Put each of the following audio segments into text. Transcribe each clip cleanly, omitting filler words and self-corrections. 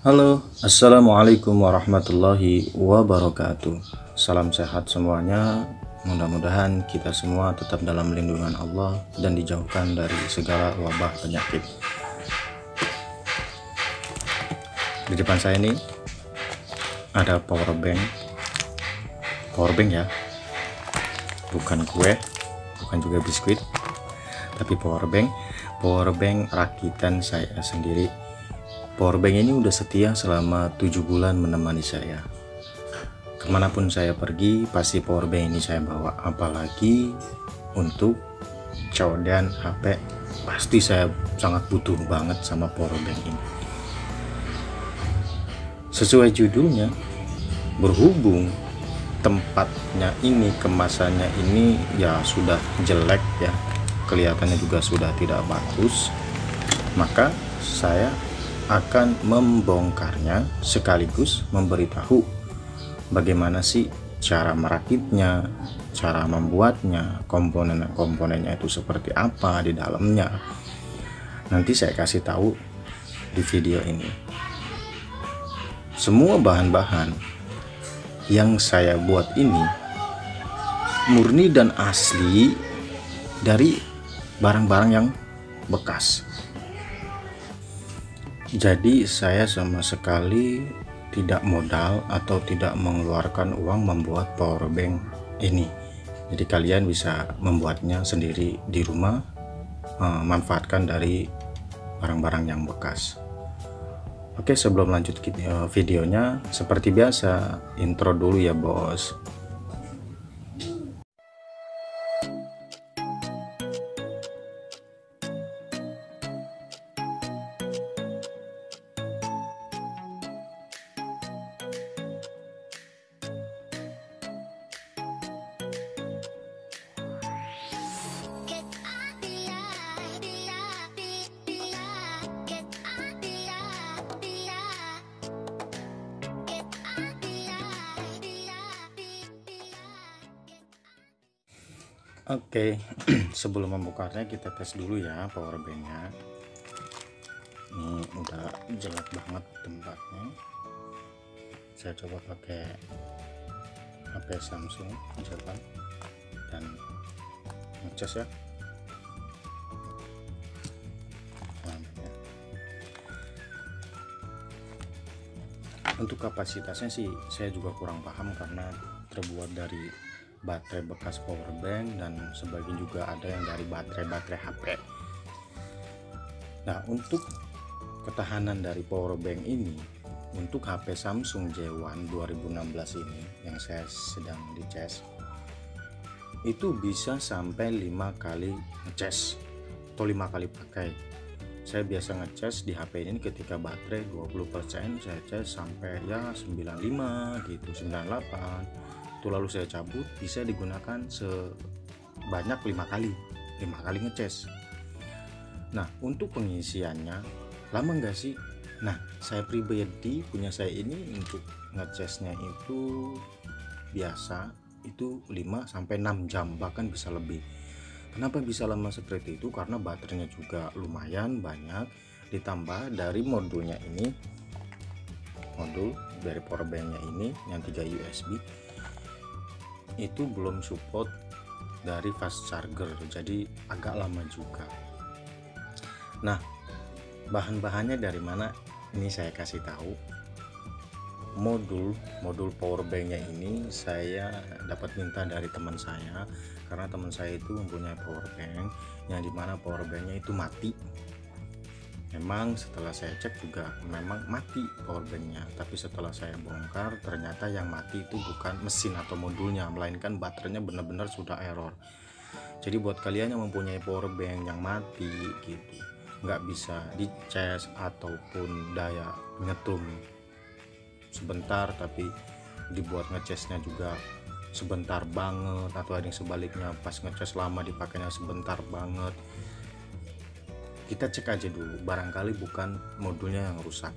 Halo, assalamualaikum warahmatullahi wabarakatuh. Salam sehat semuanya. Mudah-mudahan kita semua tetap dalam lindungan Allah dan dijauhkan dari segala wabah penyakit. Di depan saya ini ada power bank ya, bukan kue, bukan juga biskuit, tapi power bank rakitan saya sendiri. Powerbank ini udah setia selama 7 bulan menemani saya. Kemanapun saya pergi, pasti powerbank ini saya bawa. Apalagi untuk codean HP, pasti saya sangat butuh banget sama powerbank ini. Sesuai judulnya, berhubung tempatnya ini, kemasannya ini ya sudah jelek ya, kelihatannya juga sudah tidak bagus, maka saya akan membongkarnya sekaligus memberitahu bagaimana sih cara merakitnya, cara membuatnya, komponen-komponennya itu seperti apa di dalamnya. Nanti saya kasih tahu di video ini. Semua bahan-bahan yang saya buat ini murni dan asli dari barang-barang yang bekas. Jadi saya sama sekali tidak modal atau tidak mengeluarkan uang membuat powerbank ini. Jadi kalian bisa membuatnya sendiri di rumah, manfaatkan dari barang-barang yang bekas. Oke, sebelum lanjut videonya, seperti biasa intro dulu ya bos. Oke, sebelum membukanya kita tes dulu ya powerbanknya. Ini udah jelek banget tempatnya. Saya coba pakai HP Samsung coba dan ngecas ya. Untuk kapasitasnya sih saya juga kurang paham karena terbuat dari baterai bekas powerbank dan sebagian juga ada yang dari baterai HP. Nah, untuk ketahanan dari powerbank ini untuk HP Samsung J1 2016 ini yang saya sedang dicas itu bisa sampai 5 kali ngecas atau 5 kali pakai. Saya biasa ngecas di HP ini ketika baterai 20% saya cas sampai ya 95 gitu, 98 itu, lalu saya cabut, bisa digunakan sebanyak 5 kali ngecas. Nah, untuk pengisiannya lama enggak sih? Nah, saya pribadi punya saya ini untuk ngecasnya itu biasa itu 5 sampai 6 jam, bahkan bisa lebih. Kenapa bisa lama seperti itu? Karena baterainya juga lumayan banyak, ditambah dari modulnya ini, modul dari powerbanknya ini yang 3 USB itu belum support dari fast charger, jadi agak lama juga. Nah, bahan-bahannya dari mana ini saya kasih tahu. Modul powerbanknya ini saya dapat minta dari teman saya karena teman saya itu mempunyai powerbank yang dimana powerbanknya itu mati. Memang setelah saya cek juga memang mati powerbanknya, tapi setelah saya bongkar ternyata yang mati itu bukan mesin atau modulnya, melainkan baterainya benar-benar sudah error. Jadi buat kalian yang mempunyai powerbank yang mati gitu, nggak bisa dicas ataupun daya nyetum sebentar tapi dibuat ngecasnya juga sebentar banget, atau ada yang sebaliknya pas ngecas lama dipakainya sebentar banget, kita cek aja dulu, barangkali bukan modulnya yang rusak.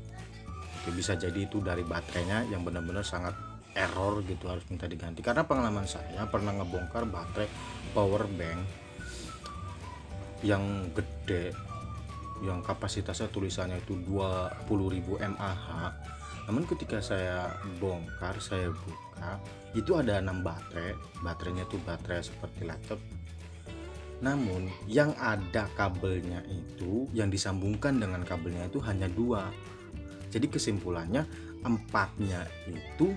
Oke, bisa jadi itu dari baterainya yang benar-benar sangat error gitu, harus minta diganti. Karena pengalaman saya pernah ngebongkar baterai power bank yang gede yang kapasitasnya tulisannya itu 20.000 mAh. Namun ketika saya bongkar, saya buka, itu ada 6 baterai. Baterainya tuh baterai seperti laptop. Namun yang ada kabelnya itu, yang disambungkan dengan kabelnya itu hanya 2. Jadi kesimpulannya 4-nya itu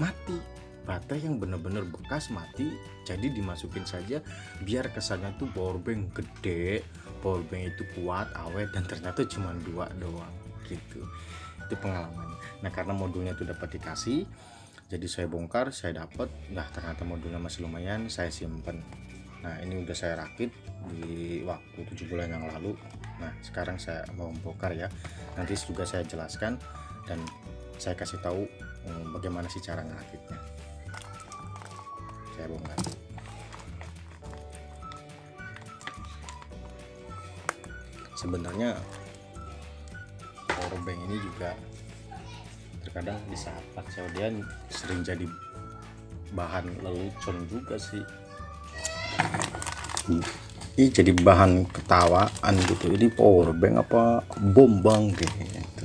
mati. Baterai yang benar-benar bekas mati. Jadi dimasukin saja biar kesannya tuh powerbank gede, powerbank itu kuat, awet, dan ternyata cuma 2 doang gitu. Itu pengalamannya. Nah, karena modulnya itu dapat dikasih, jadi saya bongkar, saya dapat. Nah, ternyata modulnya masih lumayan, saya simpen. Nah, ini udah saya rakit di waktu 7 bulan yang lalu. Nah, sekarang saya mau bongkar ya. Nanti juga saya jelaskan dan saya kasih tahu bagaimana sih cara ngerakitnya. Saya bongkar. Sebenarnya powerbank ini juga terkadang di saat paksaudian sering jadi bahan lelucon juga sih. Ini jadi bahan ketawaan gitu. Ini powerbank apa bom bang gitu.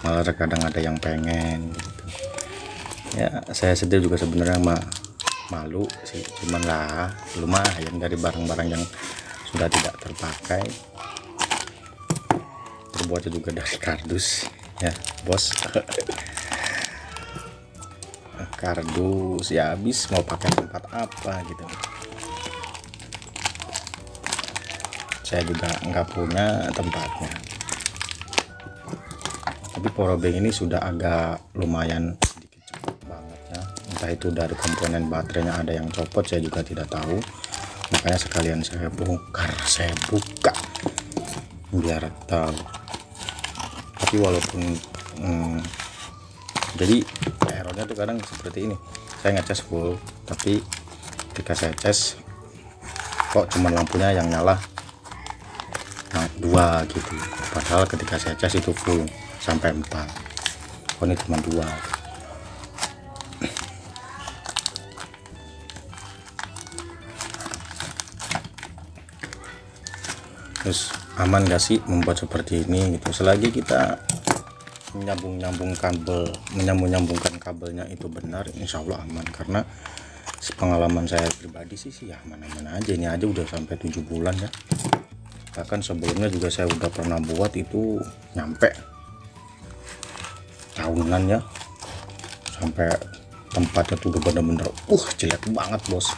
Malah terkadang ada yang pengen gitu. Ya saya sendiri juga sebenarnya malu sih, cuman lah lumayan dari barang-barang yang sudah tidak terpakai. Terbuatnya juga dari kardus ya bos. Kardus ya, habis mau pakai tempat apa gitu. Saya juga nggak punya tempatnya, tapi powerbank ini sudah agak lumayan sedikit cepat banget ya. Entah itu dari komponen baterainya ada yang copot, saya juga tidak tahu. Makanya sekalian saya bongkar, saya buka biar tahu. Tapi walaupun jadi errornya tuh kadang seperti ini. Saya ngecas full, tapi ketika saya cas kok cuma lampunya yang nyala 2 gitu, padahal ketika saya cas itu full sampai 4. Oh, ini cuma 2. Terus aman gak sih membuat seperti ini gitu? Selagi kita menyambungkan kabelnya itu benar, insya Allah aman. Karena pengalaman saya pribadi sih ya aman-aman aja. Ini aja udah sampai 7 bulan ya. Bahkan sebelumnya juga saya udah pernah buat itu nyampe tahunan ya, sampai tempatnya tuh udah bener-bener jelek banget bos.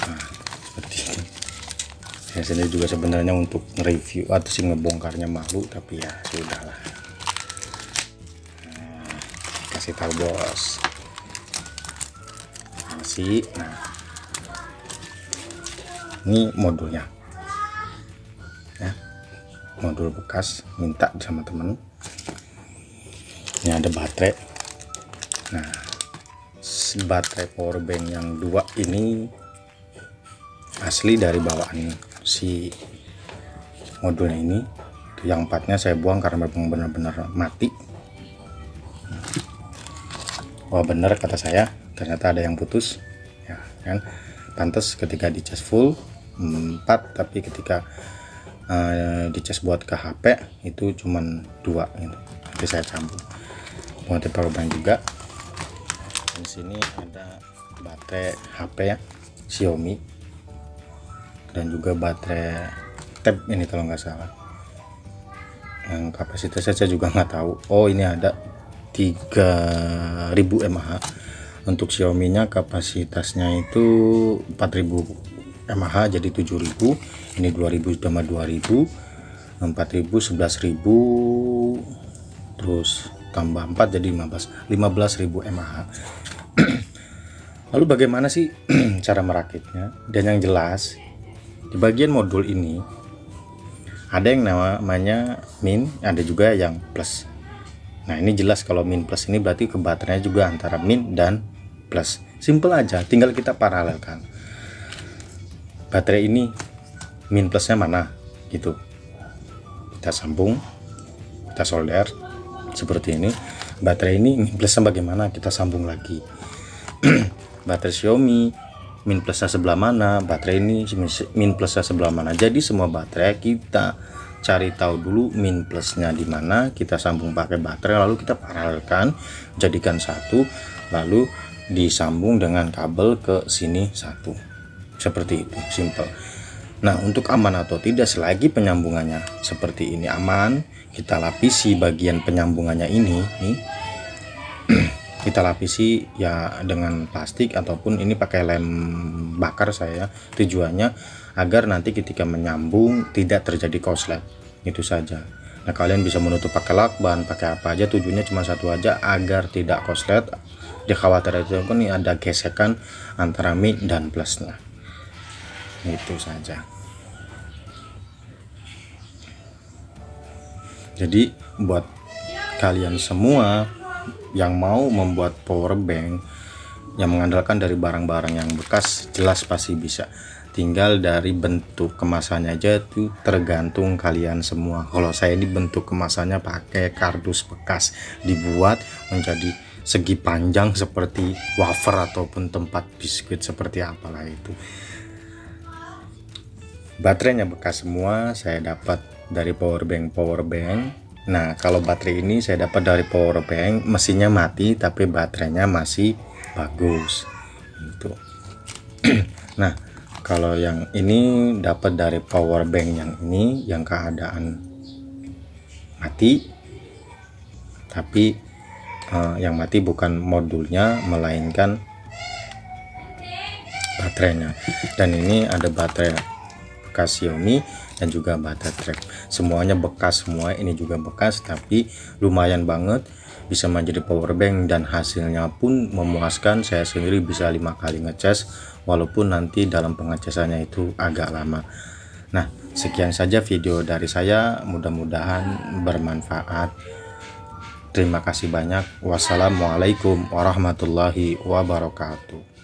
Nah, seperti ini. Saya sendiri juga sebenarnya untuk nge-review atau sih ngebongkarnya malu, tapi ya sudahlah. Nah, kasih tahu bos. Masih. Nah, ini modulnya ya, modul bekas minta sama temen. Ini ada baterai. Nah, baterai powerbank yang 2 ini asli dari bawaan si modulnya ini. Yang 4-nya saya buang karena memang benar-benar mati. Wah, bener kata saya, ternyata ada yang putus ya kan. Pantes ketika dicas full 4, tapi ketika dicas buat ke HP itu cuman 2 gitu. Nanti saya sambung buat powerbank juga. Di sini ada baterai HP ya, Xiaomi, dan juga baterai tab ini kalau nggak salah. Yang kapasitasnya saya juga nggak tahu. Oh, ini ada 3000 mAh. Untuk Xiaomi nya kapasitasnya itu 4000 mAh, jadi 7000. Ini 2000 tambah 2000, 4000, 11000, terus tambah 4 jadi 15.000 mAh. Lalu bagaimana sih cara merakitnya? Dan yang jelas di bagian modul ini ada yang namanya min, ada juga yang plus. Nah, ini jelas kalau min plus ini berarti ke baterainya juga antara min dan plus. Simple aja, tinggal kita paralelkan. Baterai ini min plusnya mana gitu, kita sambung, kita solder seperti ini. Baterai ini min plusnya bagaimana, kita sambung lagi. Baterai Xiaomi min plusnya sebelah mana, baterai ini min plusnya sebelah mana. Jadi semua baterai kita cari tahu dulu min plusnya di mana, kita sambung pakai baterai, lalu kita paralelkan jadikan satu, lalu disambung dengan kabel ke sini satu. Seperti itu, simple. Nah, untuk aman atau tidak, selagi penyambungannya seperti ini aman, kita lapisi bagian penyambungannya ini nih. Kita lapisi ya dengan plastik ataupun ini pakai lem bakar saya, tujuannya agar nanti ketika menyambung tidak terjadi korslet, itu saja. Nah, kalian bisa menutup pakai lakban, pakai apa aja, tujuannya cuma satu aja, agar tidak korslet. Dikhawatir itu kan ada gesekan antara min dan plusnya, itu saja. Jadi buat kalian semua yang mau membuat power bank yang mengandalkan dari barang-barang yang bekas, jelas pasti bisa. Tinggal dari bentuk kemasannya aja itu tergantung kalian semua. Kalau saya di bentuk kemasannya pakai kardus bekas, dibuat menjadi segi panjang seperti wafer ataupun tempat biskuit, seperti apalah itu. Baterainya bekas semua, saya dapat dari power bank. Nah, kalau baterai ini saya dapat dari power bank, mesinnya mati tapi baterainya masih bagus gitu. Nah, kalau yang ini dapat dari power bank yang ini, yang keadaan mati, tapi yang mati bukan modulnya melainkan baterainya. Dan ini ada baterai bekas Xiaomi dan juga baterai trap, semuanya bekas semua. Ini juga bekas, tapi lumayan banget bisa menjadi power bank dan hasilnya pun memuaskan. Saya sendiri bisa 5 kali ngecas, walaupun nanti dalam pengecasannya itu agak lama. Nah, sekian saja video dari saya, mudah-mudahan bermanfaat. Terima kasih banyak. Wassalamualaikum warahmatullahi wabarakatuh.